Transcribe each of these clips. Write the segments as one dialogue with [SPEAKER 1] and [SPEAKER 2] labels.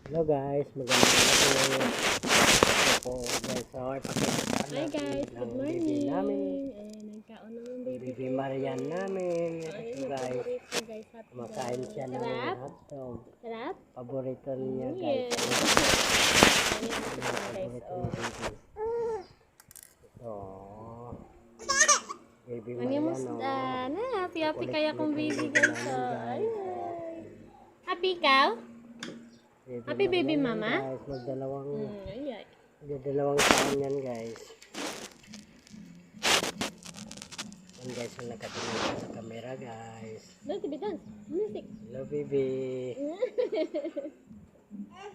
[SPEAKER 1] Hello guys, magandang gabi. Ito po guys, so ipakita
[SPEAKER 2] Hi guys, good morning.
[SPEAKER 1] baby namin,
[SPEAKER 2] Nagkaon naman baby
[SPEAKER 1] baby
[SPEAKER 2] ko.
[SPEAKER 1] Marian namin.
[SPEAKER 2] Ay,
[SPEAKER 1] Ito guys,
[SPEAKER 2] paborito guys, hotdog.
[SPEAKER 1] kumakain siya ng
[SPEAKER 2] Sarap?
[SPEAKER 1] hotdog.
[SPEAKER 2] Sarap?
[SPEAKER 1] Paborito niya
[SPEAKER 2] Yes.
[SPEAKER 1] guys.
[SPEAKER 2] Ayan yung guys,
[SPEAKER 1] Paborito
[SPEAKER 2] oh.
[SPEAKER 1] ni baby. Ito. Baby
[SPEAKER 2] Ano yung
[SPEAKER 1] Marian,
[SPEAKER 2] musda?
[SPEAKER 1] oh.
[SPEAKER 2] Na, happy kaya kong baby
[SPEAKER 1] Kulit-kulit
[SPEAKER 2] guys,
[SPEAKER 1] namin,
[SPEAKER 2] oh.
[SPEAKER 1] guys.
[SPEAKER 2] Ay. Happy ikaw? Happy baby
[SPEAKER 1] Marian,
[SPEAKER 2] mama?
[SPEAKER 1] guys, magdalawang
[SPEAKER 2] Ay.
[SPEAKER 1] dalawang taon yan guys. Yan guys, yung nakatingin ka sa camera guys.
[SPEAKER 2] Doon, tibitan. Music.
[SPEAKER 1] Hello baby.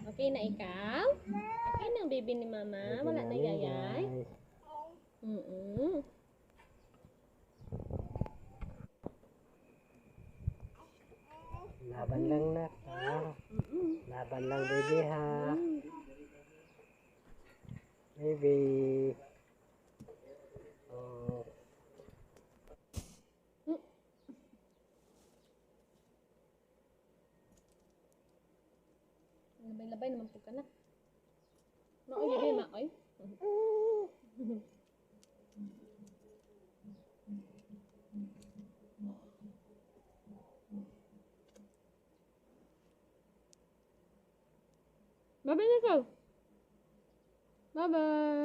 [SPEAKER 2] Okay na ikaw? Okay na ang baby ni mama?
[SPEAKER 1] Baby
[SPEAKER 2] Wala na
[SPEAKER 1] namin,
[SPEAKER 2] yayay?
[SPEAKER 1] guys. Laban lang na ha. Laban lang baby ha. Baby. Oh.
[SPEAKER 2] Labay-labay naman po ka na. Maoy, yun yun, maoy. Bye-bye na ikaw. Bye-bye.